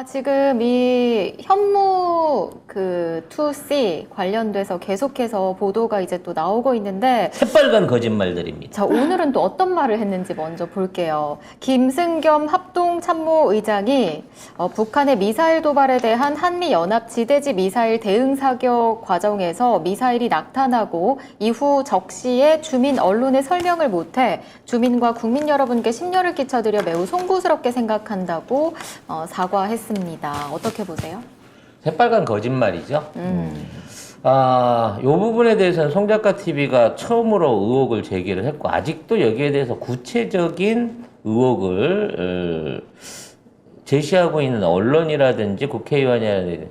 지금 이 현무 그 2C 관련돼서 계속해서 보도가 이제 또 나오고 있는데 새빨간 거짓말들입니다. 자, 오늘은 또 어떤 말을 했는지 먼저 볼게요. 김승겸 합동참모의장이 북한의 미사일 도발에 대한 한미연합 지대지 미사일 대응 사격 과정에서 미사일이 낙탄하고 이후 적시에 주민 언론에 설명을 못해 주민과 국민 여러분께 심려를 끼쳐드려 매우 송구스럽게 생각한다고 사과했습니다. 어떻게 보세요? 새빨간 거짓말이죠. 이 부분에 대해서는 송작가 TV가 처음으로 의혹을 제기를 했고, 아직도 여기에 대해서 구체적인 의혹을 제시하고 있는 언론이라든지 국회의원이라든지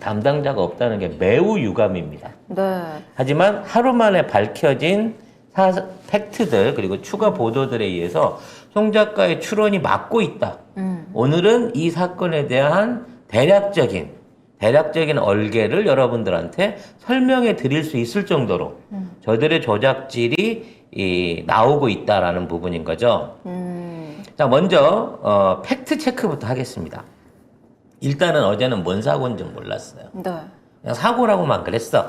담당자가 없다는 게 매우 유감입니다. 네. 하지만 하루 만에 밝혀진 팩트들 그리고 추가 보도들에 의해서 송 작가의 추론이 맞고 있다. 오늘은 이 사건에 대한 대략적인 얼개를 여러분들한테 설명해 드릴 수 있을 정도로 저들의 조작질이 나오고 있다라는 부분인 거죠. 자, 먼저 팩트 체크부터 하겠습니다. 일단은 어제는 뭔 사고인지 몰랐어요. 네. 그냥 사고라고만 그랬어.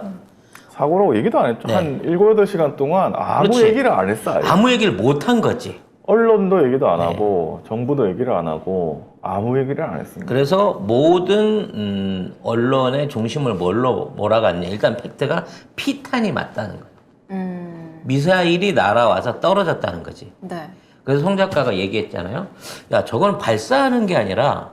사고라고 얘기도 안 했죠. 네. 한 7, 8시간 동안 아무 그렇지. 얘기를 안 했어요. 아무 얘기를 못 한 거지. 언론도 얘기도 안 네. 하고 정부도 얘기를 안 하고 아무 얘기를 안 했습니다. 그래서 모든 언론의 중심을 몰아갔냐. 일단 팩트가 피탄이 맞다는 거예요. 미사일이 날아와서 떨어졌다는 거지. 네. 그래서 송 작가가 얘기했잖아요. 야, 저건 발사하는 게 아니라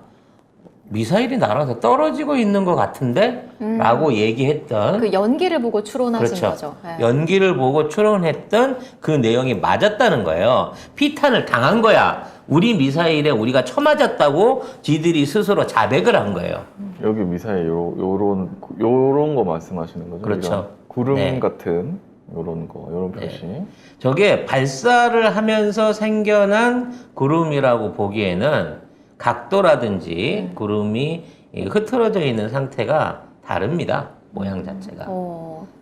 미사일이 날아서 떨어지고 있는 것 같은데? 라고 얘기했던. 그 연기를 보고 추론하신 그렇죠. 거죠. 네. 연기를 보고 추론했던 그 내용이 맞았다는 거예요. 피탄을 당한 거야. 우리 미사일에 우리가 쳐맞았다고 지들이 스스로 자백을 한 거예요. 여기 미사일 요런 거 말씀하시는 거죠? 그렇죠. 이런 구름 네. 같은 요런 표시. 저게 발사를 하면서 생겨난 구름이라고 보기에는 각도라든지 구름이 흐트러져 있는 상태가 다릅니다. 모양 자체가.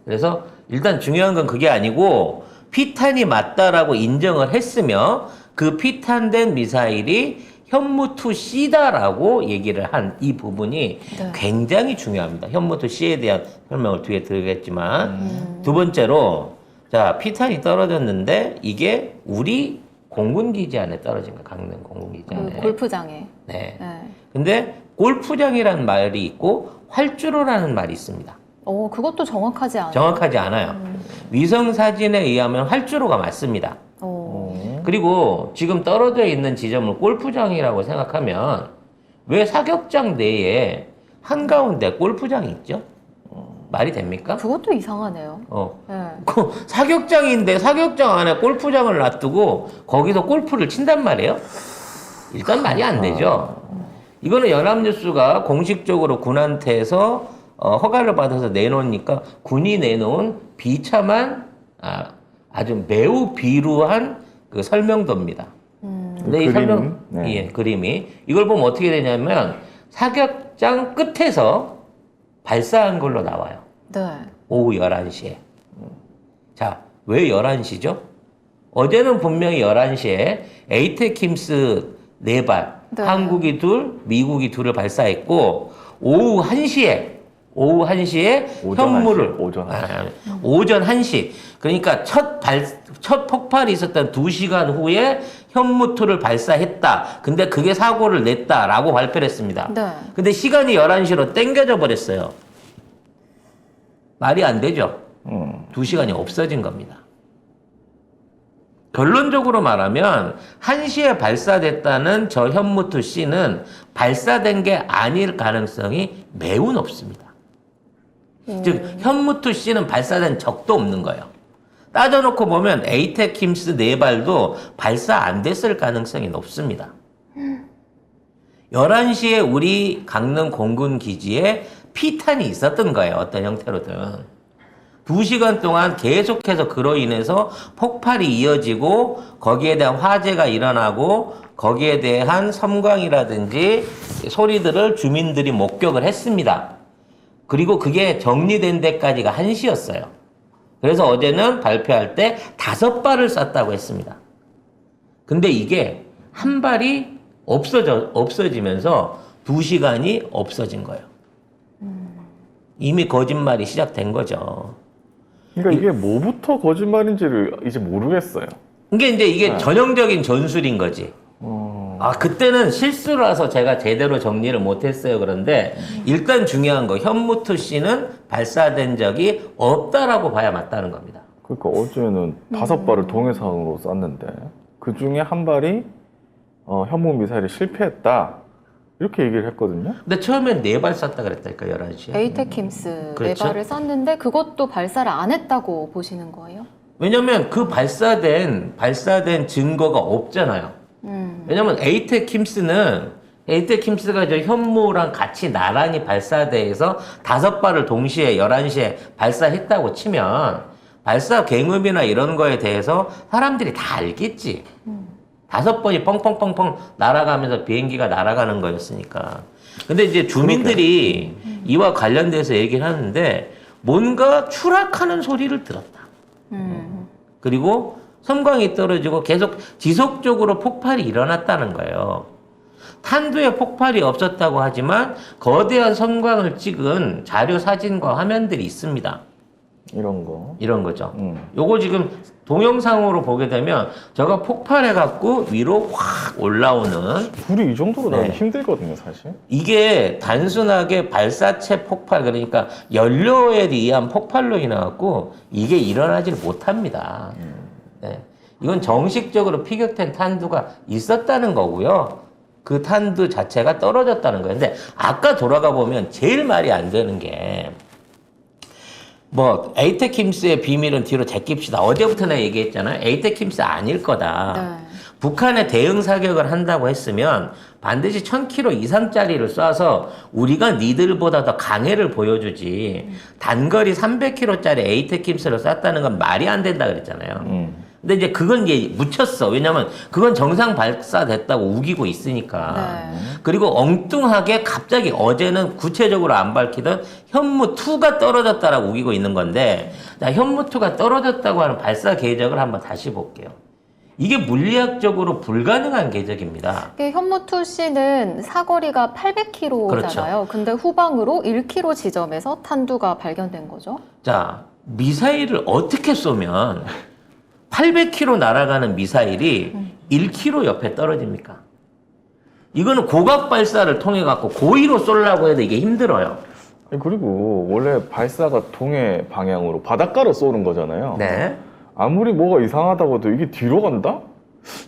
그래서 일단 중요한 건 그게 아니고 피탄이 맞다라고 인정을 했으며 그 피탄된 미사일이 현무2C다라고 얘기를 한 이 부분이 네. 굉장히 중요합니다. 현무2C에 대한 설명을 뒤에 드리겠지만 두 번째로 자, 피탄이 떨어졌는데 이게 우리 공군기지 안에 떨어진 거, 강릉 공군기지 안에. 그 골프장에. 네. 네. 근데 골프장이라는 말이 있고 활주로라는 말이 있습니다. 그것도 정확하지 않아요. 정확하지 않아요. 위성 사진에 의하면 활주로가 맞습니다. 그리고 지금 떨어져 있는 지점을 골프장이라고 생각하면 왜 사격장 내에 한가운데 골프장이 있죠? 말이 됩니까? 그것도 이상하네요. 네. 그 사격장인데 사격장 안에 골프장을 놔두고 거기서 골프를 친단 말이에요? 일단 말이 안 되죠. 이거는 연합뉴스가 공식적으로 군한테서 허가를 받아서 내놓으니까 군이 내놓은 비참한 아주 매우 비루한 그 설명도입니다. 근데 이 설명, 네. 예, 그림이 이걸 보면 어떻게 되냐면 사격장 끝에서 발사한 걸로 나와요. 네. 오후 11시에. 자, 왜 11시죠? 어제는 분명히 11시에 에이테킴스 4발, 네. 한국이 2, 미국이 2을 발사했고, 오후 1시에 현무를, 오전 1시. 그러니까 첫 폭발이 있었던 2시간 후에 현무2를 발사했다. 근데 그게 사고를 냈다라고 발표를 했습니다. 네. 근데 시간이 11시로 땡겨져 버렸어요. 말이 안 되죠. 2시간이 없어진 겁니다. 결론적으로 말하면 1시에 발사됐다는 저 현무2C는 발사된 게 아닐 가능성이 매우 높습니다. 즉 현무2C는 발사된 적도 없는 거예요. 따져놓고 보면 에이테킴스 4발도 발사 안 됐을 가능성이 높습니다. 11시에 우리 강릉 공군 기지에 피탄이 있었던 거예요. 어떤 형태로든. 2시간 동안 계속해서 그로 인해서 폭발이 이어지고 거기에 대한 화재가 일어나고 거기에 대한 섬광이라든지 소리들을 주민들이 목격을 했습니다. 그리고 그게 정리된 데까지가 1시였어요. 그래서 어제는 발표할 때 5발을 쐈다고 했습니다. 근데 이게 한 발이 없어지면서 2시간이 없어진 거예요. 이미 거짓말이 시작된 거죠. 그러니까 이게 뭐부터 거짓말인지를 이제 모르겠어요. 이게 네. 전형적인 전술인 거지. 그때는 실수라서 제가 제대로 정리를 못했어요. 그런데 일단 중요한 거, 현무투 씨는 발사된 적이 없다라고 봐야 맞다는 겁니다. 그러니까 어제는 5발을 동해상으로 쐈는데 그 중에 한 발이 현무 미사일이 실패했다 이렇게 얘기를 했거든요. 근데 처음엔 4발 쐈다 그랬다니까, 11시에. 에이테킴스 그렇죠. 4발을 쐈는데 그것도 발사를 안 했다고 보시는 거예요? 왜냐면 그 발사된 증거가 없잖아요. 왜냐면 에이테킴스가 저 현무랑 같이 나란히 발사대에서 5발을 동시에 11시에 발사했다고 치면 발사 경험이나 이런 거에 대해서 사람들이 다 알겠지. 5번이 펑펑펑펑 날아가면서 비행기가 날아가는 거였으니까. 근데 이제 주민들이 이와 관련돼서 얘기를 하는데 뭔가 추락하는 소리를 들었다. 그리고 섬광이 떨어지고 계속 지속적으로 폭발이 일어났다는 거예요. 탄두에 폭발이 없었다고 하지만 거대한 섬광을 찍은 자료 사진과 화면들이 있습니다. 이런 거죠. 요거 지금 동영상으로 보게 되면 저가 폭발해갖고 위로 확 올라오는, 불이 이 정도로 나면 네. 힘들거든요, 사실. 이게 단순하게 발사체 폭발, 그러니까 연료에 의한 폭발로 인해갖고 이게 일어나지를 못합니다. 네. 이건 정식적으로 피격된 탄두가 있었다는 거고요. 그 탄두 자체가 떨어졌다는 거예요. 근데 아까 돌아가 보면 제일 말이 안 되는 게, 에이테킴스의 비밀은 뒤로 제낍시다. 어제부터 내가 얘기했잖아요. 에이테킴스 아닐 거다. 네. 북한에 대응 사격을 한다고 했으면 반드시 1000km 이상짜리를 쏴서 우리가 니들보다 더 강해를 보여주지. 단거리 300km짜리 에이테킴스를 쐈다는 건 말이 안 된다 그랬잖아요. 근데 이제 그건 이제 묻혔어. 왜냐면 그건 정상 발사됐다고 우기고 있으니까. 네. 그리고 엉뚱하게 갑자기 어제는 구체적으로 안 밝히던 현무2가 떨어졌다라고 우기고 있는 건데, 자, 현무2가 떨어졌다고 하는 발사 궤적을 한번 다시 볼게요. 이게 물리학적으로 불가능한 궤적입니다. 현무2 씨는 사거리가 800km잖아요. 그렇죠. 근데 후방으로 1km 지점에서 탄두가 발견된 거죠. 자, 미사일을 어떻게 쏘면 800km 날아가는 미사일이 1km 옆에 떨어집니까? 이거는 고각 발사를 통해 갖고 고의로 쏘려고 해도 이게 힘들어요. 그리고 원래 발사가 동해 방향으로 바닷가로 쏘는 거잖아요. 네. 아무리 뭐가 이상하다고 해도 이게 뒤로 간다?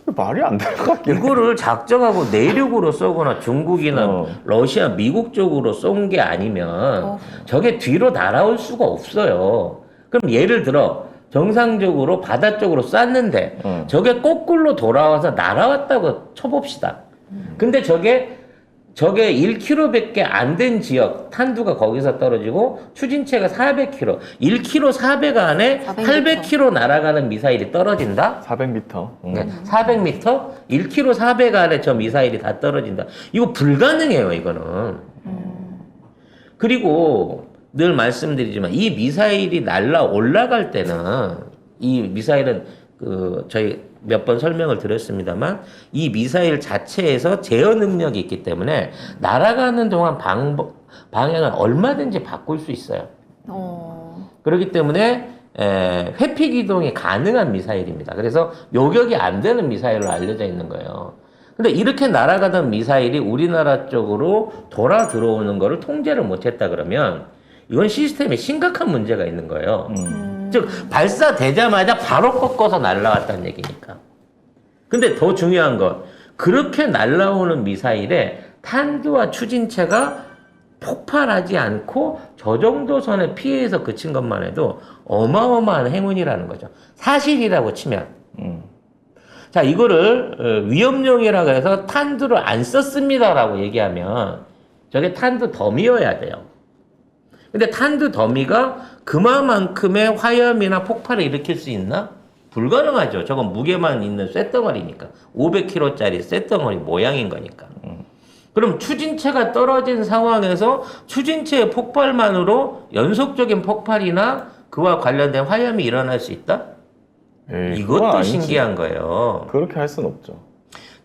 말이 안 될 것 같긴 해. 이거를 작정하고 내륙으로 쏘거나 중국이나 러시아, 미국 쪽으로 쏜 게 아니면 저게 뒤로 날아올 수가 없어요. 그럼 예를 들어 정상적으로 바다 쪽으로 쐈는데 저게 거꾸로 돌아와서 날아왔다고 쳐봅시다. 근데 저게 1km밖에 안 된 지역 탄두가 거기서 떨어지고 추진체가 400km, 1km 400 안에 800km 날아가는 미사일이 떨어진다? 400m. 네, 400m, 1km 400 안에 저 미사일이 다 떨어진다. 이거 불가능해요, 이거는. 그리고 늘 말씀드리지만 이 미사일이 올라갈 때는 이 미사일은 저희 몇 번 설명을 드렸습니다만 이 미사일 자체에서 제어 능력이 있기 때문에 날아가는 동안 방향을 얼마든지 바꿀 수 있어요. 그렇기 때문에 회피 기동이 가능한 미사일입니다. 그래서 요격이 안 되는 미사일로 알려져 있는 거예요. 근데 이렇게 날아가던 미사일이 우리나라 쪽으로 돌아 들어오는 거를 통제를 못했다 그러면 이건 시스템에 심각한 문제가 있는 거예요. 즉 발사되자마자 바로 꺾어서 날아왔다는 얘기니까. 근데 더 중요한 건 그렇게 날아오는 미사일에 탄두와 추진체가 폭발하지 않고 저 정도 선의 피해에서 그친 것만 해도 어마어마한 행운이라는 거죠. 사실이라고 치면. 자, 이거를 위험용이라고 해서 탄두를 안 썼습니다라고 얘기하면 저게 탄두 덤이어야 돼요. 근데 탄두 더미가 그만큼의 화염이나 폭발을 일으킬 수 있나? 불가능하죠. 저건 무게만 있는 쇳덩어리니까. 500kg짜리 쇳덩어리 모양인 거니까. 그럼 추진체가 떨어진 상황에서 추진체의 폭발만으로 연속적인 폭발이나 그와 관련된 화염이 일어날 수 있다? 에이, 이것도 그건 아니지. 신기한 거예요. 그렇게 할 순 없죠.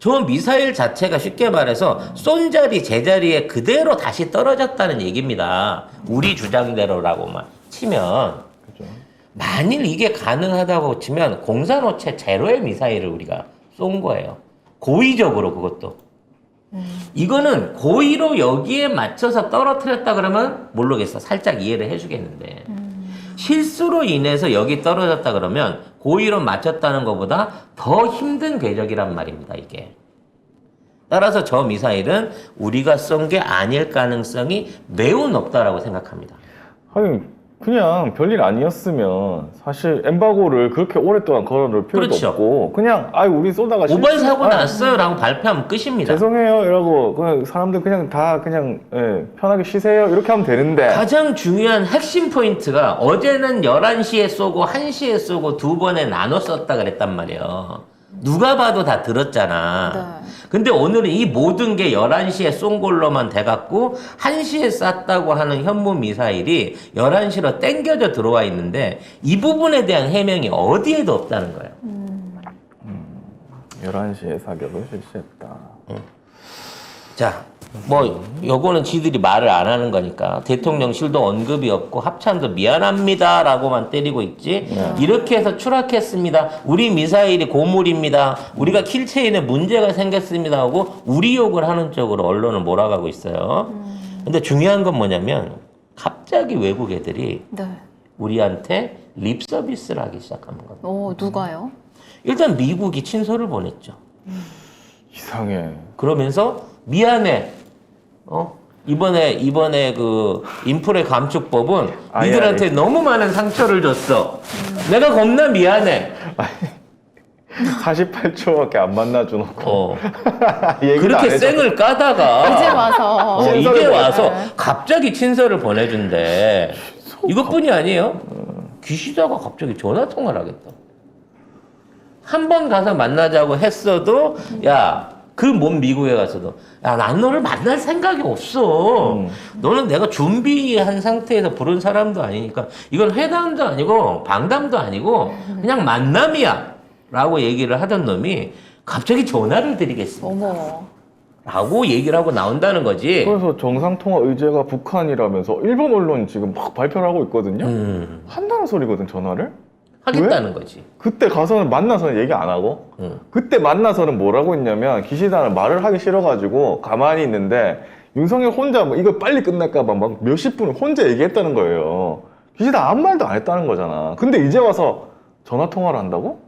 저 미사일 자체가 쉽게 말해서 쏜 자리 제자리에 그대로 다시 떨어졌다는 얘기입니다. 우리 주장대로라고만 치면. 그죠. 만일 이게 가능하다고 치면 공산호체 제로의 미사일을 우리가 쏜 거예요. 고의적으로 그것도. 이거는 고의로 여기에 맞춰서 떨어뜨렸다 그러면 모르겠어. 살짝 이해를 해주겠는데. 실수로 인해서 여기 떨어졌다 그러면 고의로 맞췄다는 것보다 더 힘든 궤적이란 말입니다, 이게. 따라서 저 미사일은 우리가 쏜 게 아닐 가능성이 매우 높다라고 생각합니다. 하긴 그냥 별일 아니었으면 사실 엠바고를 그렇게 오랫동안 걸어놓을 필요도 그렇죠. 없고 그냥 우리 쏘다가 오발 사고 아, 났어요라고 발표하면 끝입니다. 죄송해요 이러고 그냥 사람들 그냥 다 그냥 편하게 쉬세요 이렇게 하면 되는데 가장 중요한 핵심 포인트가 어제는 11시에 쏘고 1시에 쏘고 두 번에 나눠 쐈다 그랬단 말이에요. 누가 봐도 다 들었잖아. 네. 근데 오늘은 이 모든 게 11시에 쏜 걸로만 돼갖고 1시에 쐈다고 하는 현무 미사일이 11시로 땡겨져 들어와 있는데 이 부분에 대한 해명이 어디에도 없다는 거예요. 11시에 사격을 실시했다. 자, 뭐 요거는 지들이 말을 안 하는 거니까 대통령실도 언급이 없고 합참도 미안합니다라고만 때리고 있지. 이렇게 해서 추락했습니다. 우리 미사일이 고물입니다. 우리가 킬체인에 문제가 생겼습니다 하고 우리 욕을 하는 쪽으로 언론을 몰아가고 있어요. 근데 중요한 건 뭐냐면 갑자기 외국 애들이 네. 우리한테 립 서비스를 하기 시작한 겁니다. 누가요? 일단 미국이 친서를 보냈죠. 이상해. 그러면서 미안해. 이번에 그 인플레 감축법은 아니, 니들한테 너무 많은 상처를 줬어. 내가 겁나 미안해. 48초밖에 안 만나줘놓고 얘기도 안 그렇게 해줘. 쌩을 까다가 이제 와서. 이제 친서를 와서 보내. 갑자기 친서를 보내준대. 이것뿐이 아니에요. 기시다가 갑자기 전화 통화를 하겠다. 한 번 가서 만나자고 했어도 야. 그 먼 미국에 가서도 야, 난 너를 만날 생각이 없어. 너는 내가 준비한 상태에서 부른 사람도 아니니까 이건 회담도 아니고 방담도 아니고 그냥 만남이야 라고 얘기를 하던 놈이 갑자기 전화를 드리겠습니다 어머. 라고 얘기를 하고 나온다는 거지. 그래서 정상통화 의제가 북한이라면서 일본 언론이 지금 막 발표를 하고 있거든요. 한다는 소리거든 전화를. 하겠다는 거지. 그때 가서는 만나서는 얘기 안 하고 그때 만나서는 뭐라고 했냐면 기시다는 말을 하기 싫어가지고 가만히 있는데 윤석열 혼자 뭐 이거 빨리 끝날까봐 막 몇십 분을 혼자 얘기했다는 거예요. 기시다 아무 말도 안 했다는 거잖아. 근데 이제 와서 전화 통화를 한다고?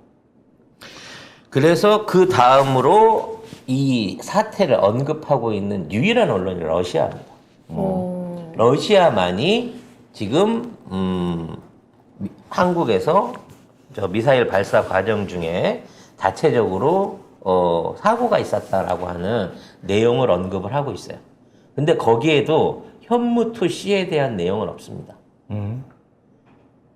그래서 그 다음으로 이 사태를 언급하고 있는 유일한 언론이 러시아입니다. 러시아만이 지금 한국에서 저 미사일 발사 과정 중에 자체적으로 사고가 있었다라고 하는 내용을 언급을 하고 있어요. 근데 거기에도 현무2C에 대한 내용은 없습니다.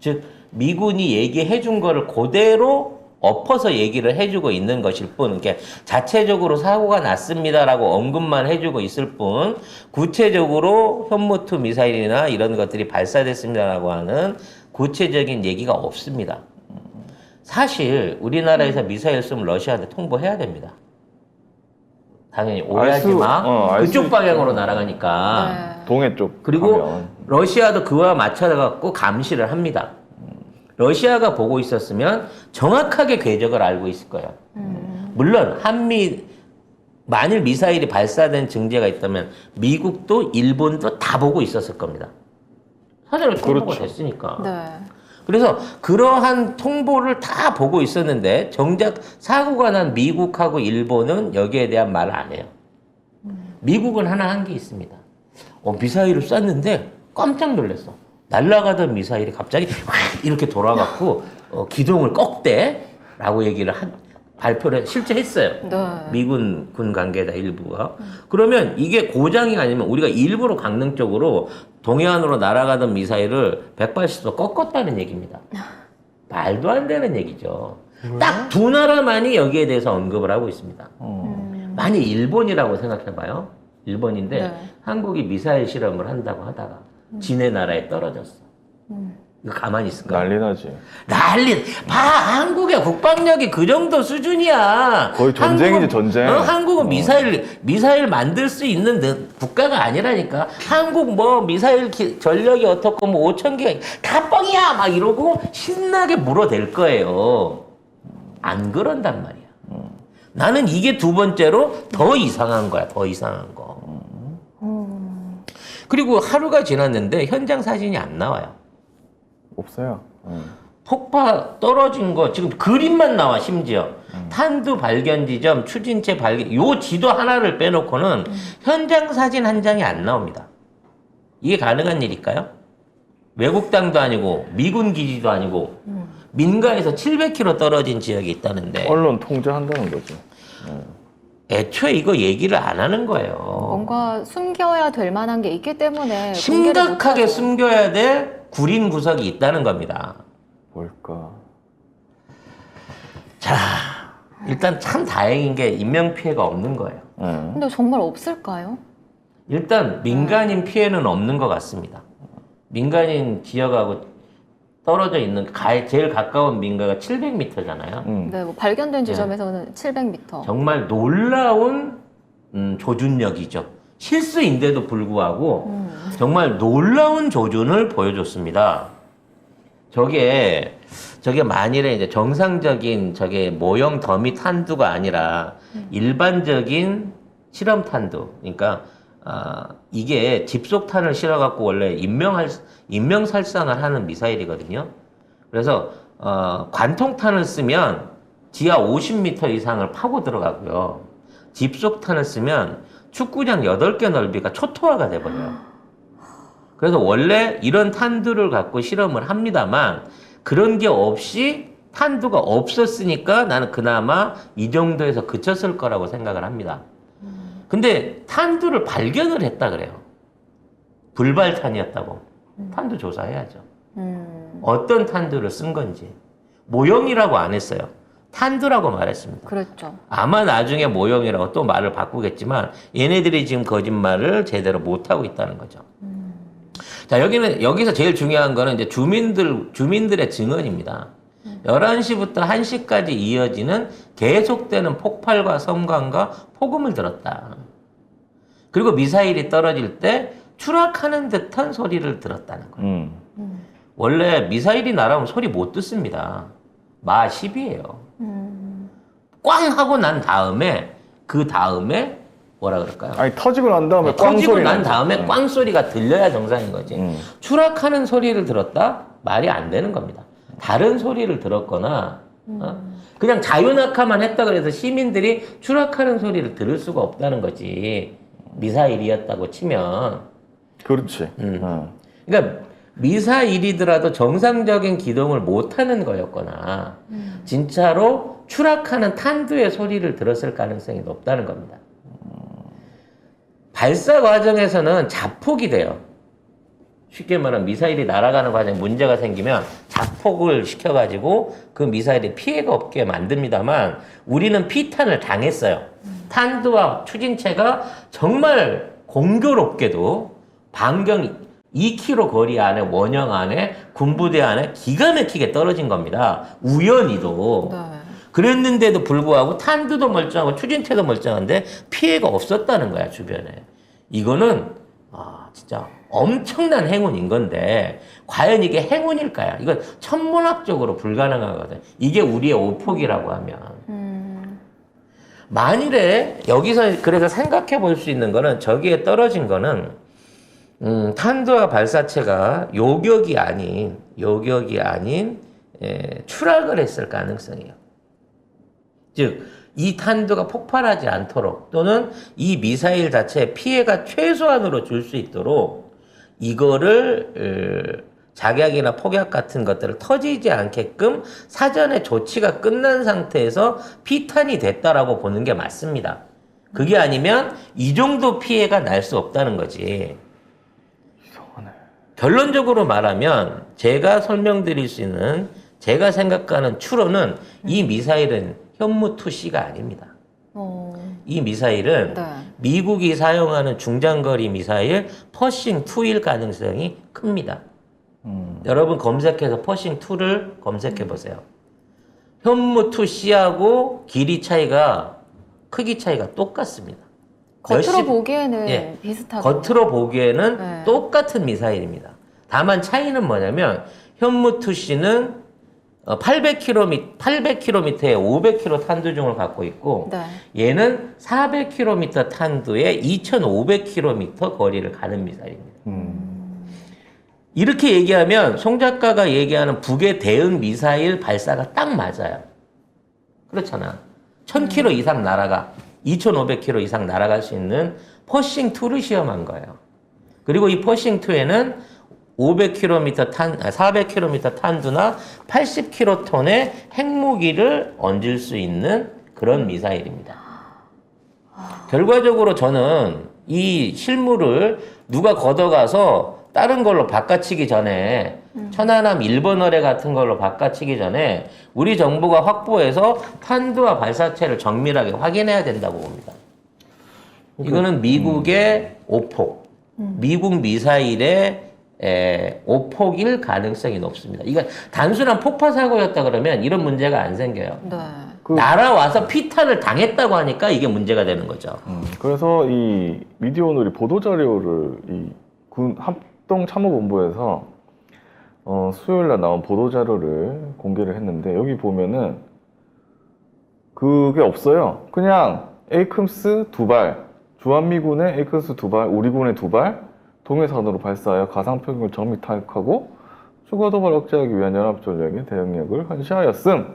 즉 미군이 얘기해 준 거를 그대로 엎어서 얘기를 해주고 있는 것일 뿐, 이렇게 자체적으로 사고가 났습니다라고 언급만 해주고 있을 뿐, 구체적으로 현무2 미사일이나 이런 것들이 발사됐습니다라고 하는 구체적인 얘기가 없습니다. 사실 우리나라에서 미사일 쏘면 러시아한테 통보해야 됩니다. 당연히 오해하지 마. 알 수 그쪽 있죠. 방향으로 날아가니까. 네. 동해 쪽 그리고 가면. 러시아도 그와 맞춰갖고 감시를 합니다. 러시아가 보고 있었으면 정확하게 궤적을 알고 있을 거예요. 물론 만일 미사일이 발사된 증제가 있다면 미국도 일본도 다 보고 있었을 겁니다. 사전에 통보가 그렇죠. 됐으니까. 네. 그래서 그러한 통보를 다 보고 있었는데 정작 사고가 난 미국하고 일본은 여기에 대한 말을 안 해요. 미국은 하나 한 게 있습니다. 미사일을 쐈는데 깜짝 놀랐어. 날아가던 미사일이 갑자기 확 이렇게 돌아갔고 기동을 꺾대라고 얘기를 발표를 실제 했어요. 네. 미군 군 관계자 일부가. 그러면 이게 고장이 아니면 우리가 일부러 강능적으로 동해안으로 날아가던 미사일을 180도 꺾었다는 얘기입니다. 말도 안 되는 얘기죠. 딱 두 나라만이 여기에 대해서 언급을 하고 있습니다. 만약 일본이라고 생각해봐요. 일본인데 네. 한국이 미사일 실험을 한다고 하다가 지네 나라에 떨어졌어. 이거 가만히 있을까? 난리 나지. 한국의 국방력이 그 정도 수준이야. 거의 전쟁이지, 전쟁. 한국은 미사일 만들 수 있는 국가가 아니라니까. 한국 뭐 미사일 전력이 어떻고 뭐 5,000개가 다 뻥이야 막 이러고 신나게 물어댈 거예요. 안 그런단 말이야. 나는 이게 두 번째로 더 이상한 거야. 더 이상한 거. 그리고 하루가 지났는데 현장 사진이 안 나와요. 없어요. 폭파 떨어진 거 지금 그림만 나와. 심지어 탄두 발견 지점, 추진체 발견, 요 지도 하나를 빼놓고는 현장 사진 한 장이 안 나옵니다. 이게 가능한 일일까요? 외국 땅도 아니고 미군 기지도 아니고 민가에서 700km 떨어진 지역이 있다는데 언론 통제한다는 거지. 애초에 이거 얘기를 안 하는 거예요. 뭔가 숨겨야 될 만한 게 있기 때문에 심각하게 숨겨야 될 구린 구석이 있다는 겁니다. 뭘까? 자, 일단 참 다행인 게 인명피해가 없는 거예요. 근데 정말 없을까요? 일단 민간인 피해는 없는 것 같습니다. 민간인 지역하고 떨어져 있는 제일 가까운 민가가 700m잖아요. 네, 뭐 발견된 지점에서는 700m. 정말 놀라운 조준력이죠. 실수인데도 불구하고 정말 놀라운 조준을 보여줬습니다. 저게 만일에 이제 정상적인 저게 모형 더미 탄두가 아니라 일반적인 실험 탄두. 그러니까 이게 집속탄을 실어갖고 원래 인명살상을 하는 미사일이거든요. 그래서 관통탄을 쓰면 지하 50m 이상을 파고 들어가고요. 집속탄을 쓰면 축구장 8개 넓이가 초토화가 돼버려요. 그래서 원래 이런 탄두를 갖고 실험을 합니다만 그런 게 없이 탄두가 없었으니까 나는 그나마 이 정도에서 그쳤을 거라고 생각을 합니다. 근데 탄두를 발견을 했다 그래요. 불발탄이었다고. 탄두 조사해야죠. 어떤 탄두를 쓴 건지. 모형이라고 안 했어요. 탄두라고 말했습니다. 그렇죠. 아마 나중에 모형이라고 또 말을 바꾸겠지만 얘네들이 지금 거짓말을 제대로 못하고 있다는 거죠. 자, 여기서 제일 중요한 거는 이제 주민들의 증언입니다. 11시부터 1시까지 이어지는 계속되는 폭발과 섬광과 폭음을 들었다. 그리고 미사일이 떨어질 때 추락하는 듯한 소리를 들었다는 거예요. 원래 미사일이 날아오면 소리 못 듣습니다. 마 10이에요. 꽝 하고 난 다음에 그 다음에 뭐라 그럴까요? 아니 터지고 난 다음에 꽝 터지고 소리 난 나죠. 다음에 꽝 소리가 들려야 정상인 거지. 추락하는 소리를 들었다? 말이 안 되는 겁니다. 다른 소리를 들었거나 그냥 자유낙하만 했다 그래서 시민들이 추락하는 소리를 들을 수가 없다는 거지. 미사일이었다고 치면. 그렇지. 그러니까 미사일이더라도 정상적인 기동을 못하는 거였거나 진짜로 추락하는 탄두의 소리를 들었을 가능성이 높다는 겁니다. 발사 과정에서는 자폭이 돼요. 쉽게 말하면 미사일이 날아가는 과정에 문제가 생기면 자폭을 시켜가지고 그 미사일에 피해가 없게 만듭니다만 우리는 피탄을 당했어요. 탄두와 추진체가 정말 공교롭게도 반경 2km 거리 안에 원형 안에 군부대 안에 기가 막히게 떨어진 겁니다. 우연히도. 네. 그랬는데도 불구하고 탄두도 멀쩡하고 추진체도 멀쩡한데 피해가 없었다는 거야 주변에. 이거는 진짜 엄청난 행운인 건데 과연 이게 행운일까요? 이건 천문학적으로 불가능하거든. 이게 우리의 오폭이라고 하면. 만일에 여기서 그래서 생각해 볼 수 있는 거는 저기에 떨어진 거는 탄두와 발사체가 요격이 아닌 추락을 했을 가능성이에요. 즉, 이 탄두가 폭발하지 않도록 또는 이 미사일 자체에 피해가 최소한으로 줄 수 있도록 이거를 작약이나 폭약 같은 것들을 터지지 않게끔 사전에 조치가 끝난 상태에서 피탄이 됐다라고 보는 게 맞습니다. 그게 아니면 이 정도 피해가 날 수 없다는 거지. 결론적으로 말하면 제가 설명드릴 수 있는 제가 생각하는 추론은 이 미사일은 현무2C가 아닙니다. 이 미사일은 네. 미국이 사용하는 중장거리 미사일 퍼싱2일 가능성이 큽니다. 여러분 검색해서 퍼싱2를 검색해 보세요. 현무2C하고 길이 차이가 크기 차이가 똑같습니다. 겉으로 보기에는 예. 비슷하고 겉으로 보기에는 네. 똑같은 미사일입니다. 다만 차이는 뭐냐면 현무2C는 800km에 500km 탄두중을 갖고 있고 네. 얘는 400km 탄두에 2500km 거리를 가는 미사일입니다. 이렇게 얘기하면 송 작가가 얘기하는 북의 대응 미사일 발사가 딱 맞아요. 그렇잖아. 1000km 이상 날아가 2500km 이상 날아갈 수 있는 퍼싱2를 시험한 거예요. 그리고 이 퍼싱2에는 400km 탄두나 80kton의 핵무기를 얹을 수 있는 그런 미사일입니다. 결과적으로 저는 이 실물을 누가 걷어가서 다른 걸로 바꿔치기 전에 천안함 1번 어뢰 같은 걸로 바꿔치기 전에 우리 정부가 확보해서 탄두와 발사체를 정밀하게 확인해야 된다고 봅니다. 이거는 미국의 오폭, 미국 미사일의 오폭일 가능성이 높습니다. 이건 단순한 폭파 사고였다 그러면 이런 문제가 안 생겨요. 네. 날아와서 피탄을 당했다고 하니까 이게 문제가 되는 거죠. 그래서 이 미디어오늘이 보도자료를 이 군 합동참모본부에서 수요일날 나온 보도자료를 공개를 했는데 여기 보면은 그게 없어요. 그냥 에이크스 2발, 주한미군의 에이크스 2발, 우리군의 2발 동해상으로 발사하여 가상평균을 정밀 타격하고 추가 도발 억제하기 위한 연합전력의 대응력을 현시하였음.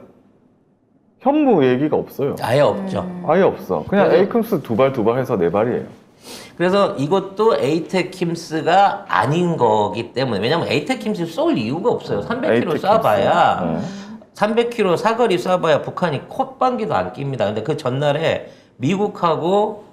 현무 얘기가 없어요. 아예 없죠. 아예 없어. 그냥 그래서- 에이크스 2발 해서 4발이에요. 그래서 이것도 에이테킴스가 아닌 거기 때문에 왜냐면 에이테킴스 쏠 이유가 없어요. 300km 쏴봐야 300km 사거리 쏴봐야 북한이 콧방귀도 안 낍니다. 근데 그 전날에 미국하고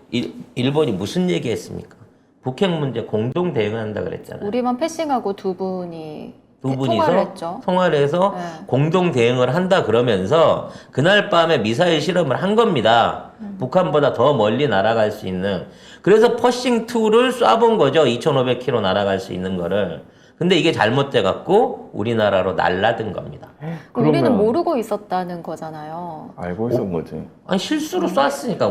일본이 무슨 얘기했습니까? 북핵 문제 공동 대응한다 그랬잖아요. 우리만 패싱하고 두 분이서 통화를 했죠. 통화를 해서 네. 공동 대응을 한다 그러면서 그날 밤에 미사일 실험을 한 겁니다. 북한보다 더 멀리 날아갈 수 있는. 그래서 퍼싱2를 쏴본 거죠. 2500km 날아갈 수 있는 거를. 근데 이게 잘못돼 갖고 우리나라로 날라든 겁니다. 우리는 그러면- 모르고 있었다는 거잖아요. 알고 있었던 거지. 아니 실수로 쐈으니까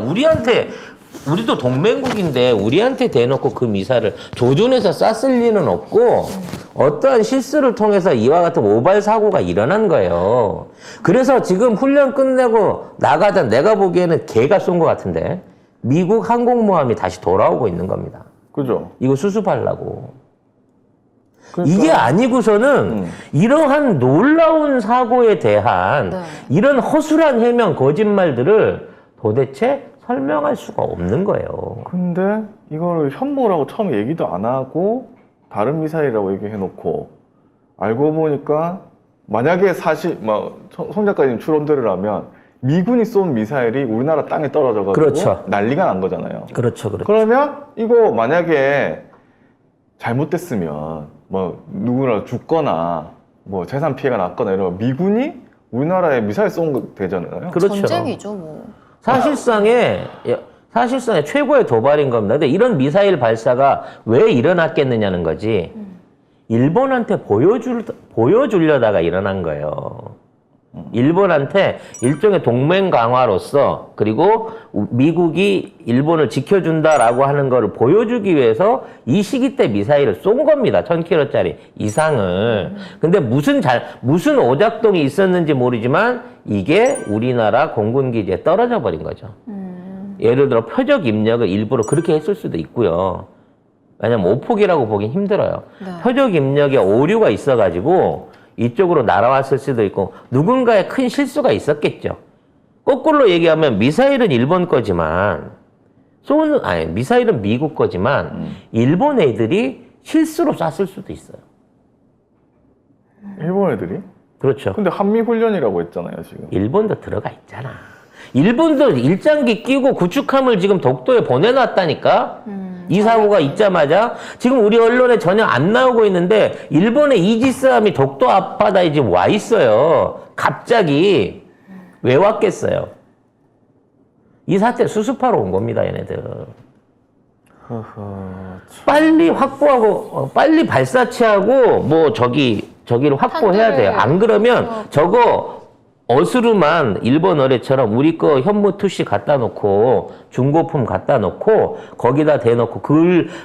우리도 동맹국인데 우리한테 대놓고 그 미사를 조준해서 쐈을 리는 없고 어떠한 실수를 통해서 이와 같은 오발 사고가 일어난 거예요. 그래서 지금 훈련 끝내고 나가다 내가 보기에는 걔가 쏜 것 같은데 미국 항공모함이 다시 돌아오고 있는 겁니다. 그죠? 이거 수습하려고. 그러니까- 이게 아니고서는 이러한 놀라운 사고에 대한 네. 이런 허술한 해명 거짓말들을 도대체 설명할 수가 없는 거예요. 근데 이거를 현무라고 처음 얘기도 안 하고 다른 미사일이라고 얘기해놓고 알고 보니까 만약에 사실 송 작가님 추론대로 하면 미군이 쏜 미사일이 우리나라 땅에 떨어져가지고 그렇죠. 난리가 난 거잖아요. 그렇죠, 그렇죠. 그러면 이거 만약에 잘못됐으면 누구나 죽거나 재산 피해가 났거나 이러면 미군이 우리나라에 미사일 쏜 거 되잖아요. 그렇죠. 전쟁이죠, 뭐. 사실상의 최고의 도발인 겁니다. 근데 이런 미사일 발사가 왜 일어났겠느냐는 거지. 일본한테 보여주려다가 일어난 거예요. 일본한테 일종의 동맹 강화로서 그리고 미국이 일본을 지켜준다라고 하는 거를 보여주기 위해서 이 시기 때 미사일을 쏜 겁니다. 1000km짜리 이상을. 근데 무슨 오작동이 있었는지 모르지만 이게 우리나라 공군기지에 떨어져 버린 거죠. 예를 들어 표적 입력을 일부러 그렇게 했을 수도 있고요. 왜냐면 오폭이라고 보긴 힘들어요. 네. 표적 입력에 오류가 있어가지고 이쪽으로 날아왔을 수도 있고 누군가의 큰 실수가 있었겠죠. 거꾸로 얘기하면 미사일은 일본 거지만 미사일은 미국 거지만 일본 애들이 실수로 쐈을 수도 있어요. 일본 애들이? 그렇죠. 근데 한미훈련이라고 했잖아요, 지금. 일본도 들어가 있잖아. 일본도 일장기 끼고 구축함을 지금 독도에 보내놨다니까? 이 사고가 있자마자 지금 우리 언론에 전혀 안 나오고 있는데 일본의 이지스함이 독도 앞바다에 지금 와 있어요. 갑자기. 왜 왔겠어요? 이 사태 수습하러 온 겁니다, 얘네들. 빨리 확보하고 빨리 발사체하고 뭐 저기를 확보해야 돼요. 안 그러면 저거 어스름한 일본 어뢰처럼 우리 거 현무 투시 갖다 놓고 중고품 갖다 놓고 거기다 대놓고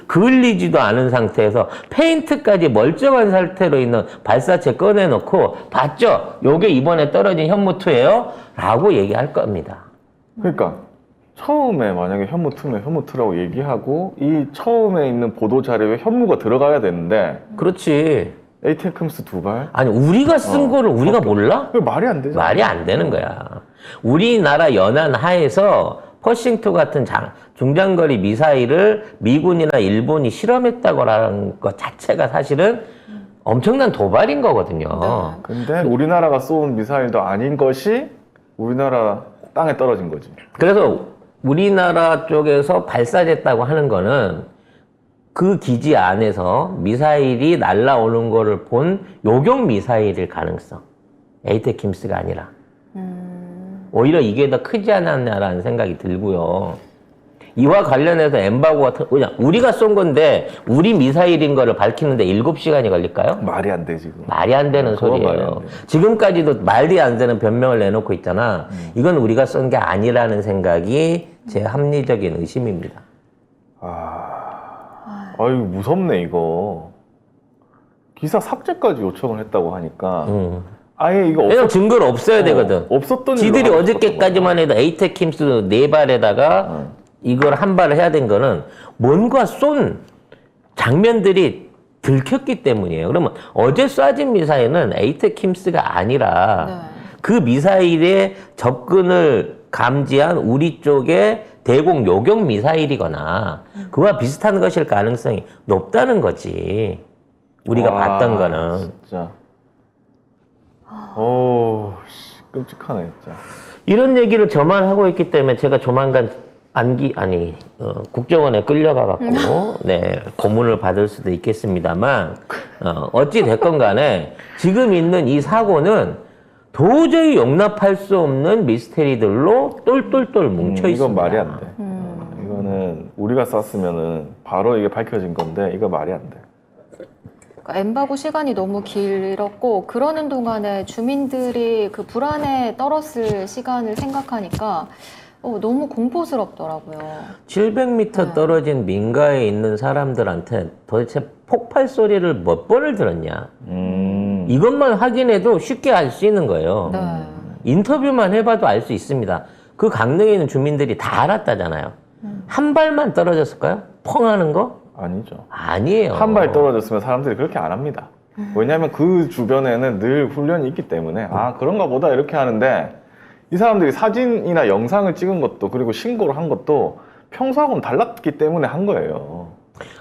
그을리지도 않은 상태에서 페인트까지 멀쩡한 상태로 있는 발사체 꺼내놓고 봤죠? 요게 이번에 떨어진 현무2예요? 라고 얘기할 겁니다. 그러니까 처음에 만약에 현무2면 현무2라고 얘기하고 이 처음에 있는 보도 자료에 현무가 들어가야 되는데 그렇지. 에이테크임스 2발? 아니 우리가 쓴 거를 우리가 몰라? 그게 말이 안 되잖아. 말이 안 되는 거야. 우리나라 연안 하에서 퍼싱2 같은 중장거리 미사일을 미군이나 일본이 실험했다고 하는 것 자체가 사실은 엄청난 도발인 거거든요. 근데 우리나라가 쏜 미사일도 아닌 것이 우리나라 땅에 떨어진 거지. 그래서 우리나라 쪽에서 발사됐다고 하는 거는 그 기지 안에서 미사일이 날라오는 거를 본 요격 미사일일 가능성. 에이테킴스가 아니라. 오히려 이게 더 크지 않았냐라는 생각이 들고요. 이와 관련해서 엠바고 같은, 그냥 우리가 쏜 건데 우리 미사일인 거를 밝히는데 7시간이 걸릴까요? 말이 안 돼, 지금. 말이 안 되는 그거 말이 소리예요. 안 돼. 지금까지도 말이 안 되는 변명을 내놓고 있잖아. 이건 우리가 쏜 게 아니라는 생각이 제 합리적인 의심입니다. 아유, 무섭네, 이거. 기사 삭제까지 요청을 했다고 하니까. 아예 이거 왜냐면 증거를 없어야 되거든. 없었던 지들이 일로 하고 어저께까지만 해도 에이테킴스 4발에다가 이걸 한 발을 해야 된 거는 뭔가 쏜 장면들이 들켰기 때문이에요. 그러면 어제 쏴진 미사일은 에이테킴스가 아니라 그 미사일의 접근을 감지한 우리 쪽의 대공 요격 미사일이거나 그와 비슷한 것일 가능성이 높다는 거지. 우리가 봤던 거는. 진짜. 오, 끔찍하네, 진짜. 이런 얘기를 저만 하고 있기 때문에 제가 조만간 국정원에 끌려가갖고, 네, 고문을 받을 수도 있겠습니다만, 어찌 됐건 간에 지금 있는 이 사고는 도저히 용납할 수 없는 미스테리들로 똘똘똘 뭉쳐 있습니다. 이건 말이 안 돼. 이거는 우리가 쐈으면은 바로 이게 밝혀진 건데, 이거 말이 안 돼. 엠바고 시간이 너무 길었고 그러는 동안에 주민들이 그 불안에 떨었을 시간을 생각하니까 너무 공포스럽더라고요. 700m 떨어진 민가에 있는 사람들한테 도대체 폭발 소리를 몇 번을 들었냐. 이것만 확인해도 쉽게 알 수 있는 거예요. 네. 인터뷰만 해봐도 알 수 있습니다. 그 강릉에 있는 주민들이 다 알았다잖아요. 한 발만 떨어졌을까요? 펑 하는 거? 아니죠. 아니에요. 한 발 떨어졌으면 사람들이 그렇게 안 합니다. 왜냐하면 그 주변에는 늘 훈련이 있기 때문에 그런가 보다 이렇게 하는데 이 사람들이 사진이나 영상을 찍은 것도 그리고 신고를 한 것도 평소하고는 달랐기 때문에 한 거예요.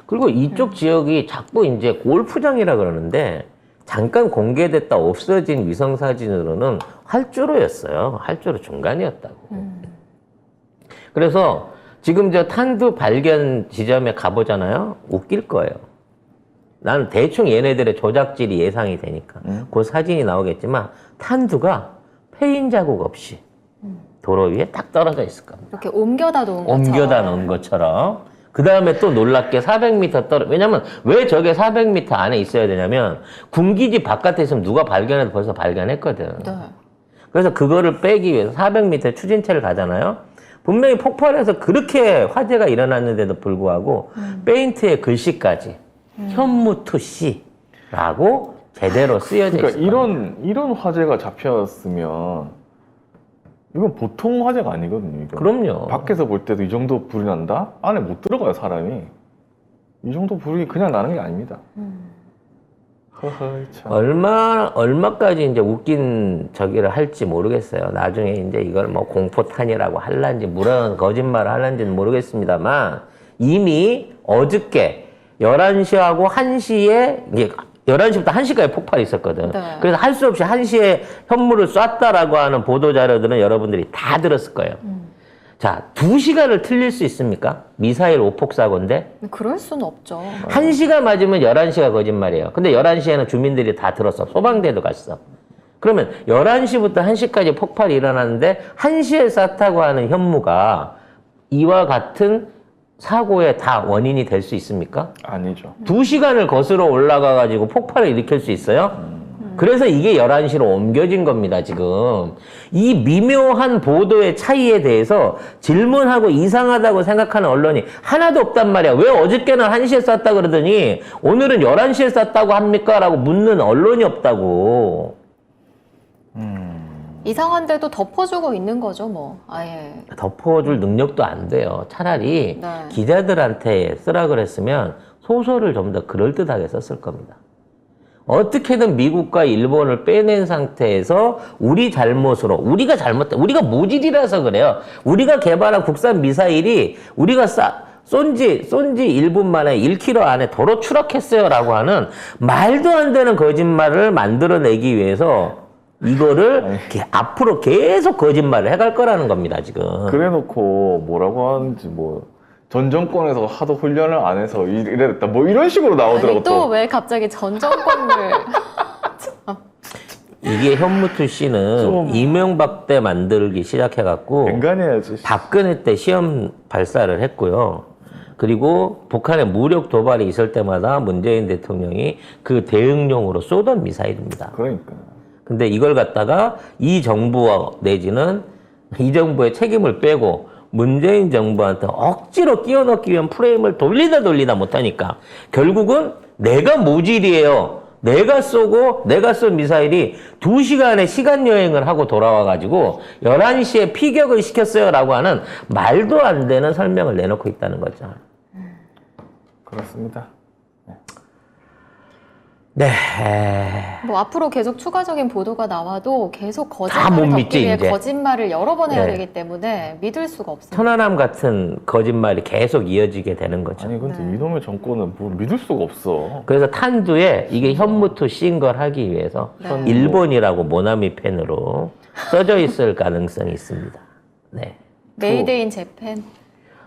그리고 이쪽 지역이 자꾸 이제 골프장이라 그러는데 잠깐 공개됐다 없어진 위성사진으로는 활주로였어요. 활주로 중간이었다고. 그래서 지금 저 탄두 발견 지점에 가보잖아요. 웃길 거예요. 나는 대충 얘네들의 조작질이 예상이 되니까. 그 사진이 나오겠지만 탄두가 페인 자국 없이 도로 위에 딱 떨어져 있을 겁니다. 이렇게 옮겨다 놓은 것처럼. 옮겨다 놓은 것처럼. 그 다음에 또 놀랍게 400m 왜냐면 왜 저게 400m 안에 있어야 되냐면 군기지 바깥에 있으면 누가 발견해도 벌써 발견했거든. 네. 그래서 그거를 빼기 위해서 400m 추진체를 가잖아요. 분명히 폭발해서 그렇게 화재가 일어났는데도 불구하고 페인트의 글씨까지 현무2C라고 제대로 쓰여져 그러니까 있어요. 이런 화재가 잡혔으면 이건 보통 화재가 아니거든요. 이거. 그럼요. 밖에서 볼 때도 이 정도 불이 난다? 안에 못 들어가요, 사람이. 이 정도 불이 그냥 나는 게 아닙니다. 허허, 참. 얼마까지 이제 웃긴 저기를 할지 모르겠어요. 나중에 이제 이걸 뭐 공포탄이라고 할란지, 무슨 거짓말을 할란지는 모르겠습니다만, 이미 어저께 11시하고 1시에, 이게 11시부터 1시까지 폭발이 있었거든. 네. 그래서 할 수 없이 1시에 현무를 쐈다라고 하는 보도자료들은 여러분들이 다 들었을 거예요. 자, 2시간을 틀릴 수 있습니까? 미사일 오폭 사고인데? 그럴 수는 없죠. 1시가 맞으면 11시가 거짓말이에요. 근데 11시에는 주민들이 다 들었어. 소방대도 갔어. 그러면 11시부터 1시까지 폭발이 일어났는데 1시에 쐈다고 하는 현무가 이와 같은 사고의 다 원인이 될 수 있습니까? 아니죠. 2시간을 거슬러 올라가가지고 폭발을 일으킬 수 있어요? 그래서 이게 11시로 옮겨진 겁니다, 지금. 이 미묘한 보도의 차이에 대해서 질문하고 이상하다고 생각하는 언론이 하나도 없단 말이야. 왜 어저께는 1시에 쐈다 그러더니 오늘은 11시에 쐈다고 합니까? 라고 묻는 언론이 없다고. 이상한데도 덮어주고 있는 거죠, 뭐. 아예. 덮어줄 능력도 안 돼요. 차라리 네. 기자들한테 쓰라 그랬으면 소설을 좀 더 그럴듯하게 썼을 겁니다. 어떻게든 미국과 일본을 빼낸 상태에서 우리 잘못으로, 우리가 잘못다, 우리가 모질이라서 그래요. 우리가 개발한 국산 미사일이 우리가 쏜지 1분 만에 1km 안에 도로 추락했어요 라고 하는 말도 안 되는 거짓말을 만들어내기 위해서 이거를 앞으로 계속 거짓말을 해갈 거라는 겁니다, 지금. 그래 놓고 뭐라고 하는지 전 정권에서 하도 훈련을 안 해서 이랬다 뭐 이런 식으로 나오더라고. 또 왜 갑자기 전 정권을. 이게 현무투 씨는 좀- 이명박 때 만들기 시작해갖고 인간해야지. 박근혜 때 시험 발사를 했고요. 그리고 북한의 무력 도발이 있을 때마다 문재인 대통령이 그 대응용으로 쏘던 미사일입니다. 그러니까. 근데 이걸 갖다가 이 정부와 내지는 이 정부의 책임을 빼고 문재인 정부한테 억지로 끼워 넣기 위한 프레임을 돌리다 못하니까 결국은 내가 모질이에요. 내가 쏘고 내가 쏜 미사일이 2시간의 시간 여행을 하고 돌아와가지고 11시에 피격을 시켰어요 라고 하는 말도 안 되는 설명을 내놓고 있다는 거죠. 그렇습니다. 네. 뭐 앞으로 계속 추가적인 보도가 나와도 계속 다못 거짓말을 믿지, 덮기 위해 이제. 거짓말을 여러 번 해야 네. 되기 때문에 믿을 수가 없습니다. 천안함 같은 거짓말이 계속 이어지게 되는 거죠. 아니 근데 네. 이놈의 정권은 뭘 믿을 수가 없어. 그래서 탄두에 이게 현무투 씌인 걸 하기 위해서 네. 일본이라고 모나미 펜으로 써져 있을 가능성이 있습니다. 네. 메이드인 재팬.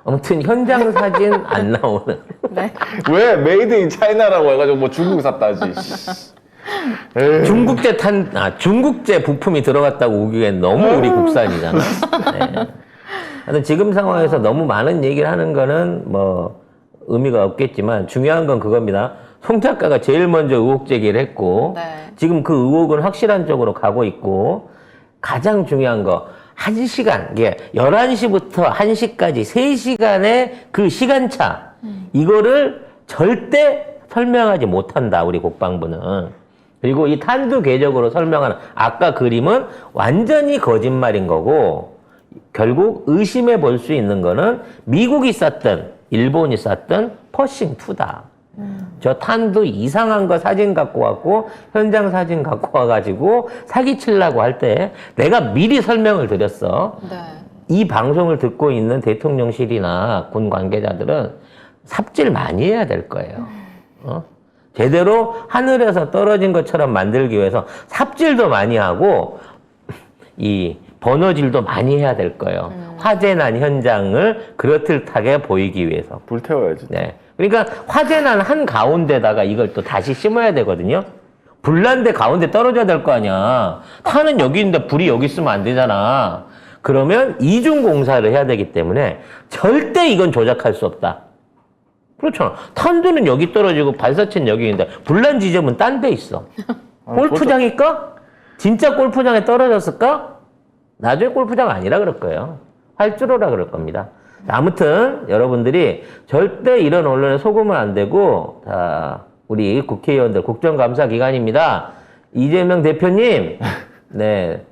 아무튼 현장 사진 안 나오는. 네. 왜 메이드 인 차이나라고 해가지고 뭐 중국 샀다지. 에이. 중국제 부품이 들어갔다고 우기엔 너무 우리 국산이잖아. 네. 하여튼 지금 상황에서 너무 많은 얘기를 하는 거는 뭐 의미가 없겠지만 중요한 건 그겁니다. 송 작가가 제일 먼저 의혹 제기를 했고 네. 지금 그 의혹은 확실한 쪽으로 가고 있고 가장 중요한 거 1시간, 이게 11시부터 1시까지 3시간의 그 시간차 이거를 절대 설명하지 못한다, 우리 국방부는. 그리고 이 탄두 궤적으로 설명하는 아까 그림은 완전히 거짓말인 거고 결국 의심해 볼 수 있는 거는 미국이 쐈든 일본이 쐈든 퍼싱2다. 저 탄두 이상한 거 사진 갖고 왔고 현장 사진 갖고 와가지고 사기치려고 할 때 내가 미리 설명을 드렸어. 네. 이 방송을 듣고 있는 대통령실이나 군 관계자들은 삽질 많이 해야 될 거예요. 제대로 하늘에서 떨어진 것처럼 만들기 위해서 삽질도 많이 하고 이 번호질도 많이 해야 될 거예요. 화재 난 현장을 그럴듯하게 보이기 위해서. 불태워야지. 네. 그러니까 화재 난 한 가운데다가 이걸 또 다시 심어야 되거든요. 불난데 가운데 떨어져야 될 거 아니야. 탄은 여기 있는데 불이 여기 있으면 안 되잖아. 그러면 이중 공사를 해야 되기 때문에 절대 이건 조작할 수 없다. 그렇잖아. 탄두는 여기 떨어지고 발사체는 여기 있는데 불난 지점은 딴 데 있어. 골프장일까? 진짜 골프장에 떨어졌을까? 나중에 골프장 아니라 그럴 거예요. 활주로라 그럴 겁니다. 아무튼 여러분들이 절대 이런 언론에 속으면 안 되고, 자, 우리 국회의원들 국정감사 기간입니다. 이재명 대표님, 네.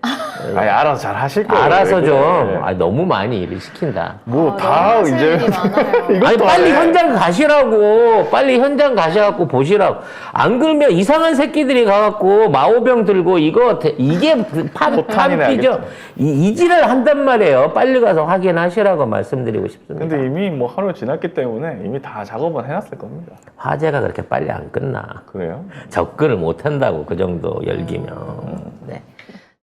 아니 알아서 잘 하실 거예요. 알아서 왜 좀, 그래. 너무 많이 일을 시킨다. 뭐 너무 다 하실 이제 일이 많아요. 이것도 아니, 빨리 안 해. 현장 가시라고. 빨리 현장 가셔갖고 보시라고. 안 그러면 이상한 새끼들이 가갖고 마오병 들고 이게 포탄이나 판피죠. 이 지랄 한단 말이에요. 빨리 가서 확인하시라고 말씀드리고 싶습니다. 근데 이미 뭐 하루 지났기 때문에 이미 다 작업은 해놨을 겁니다. 화재가 그렇게 빨리 안 끝나. 그래요? 접근을 못 한다고, 그 정도 열기면.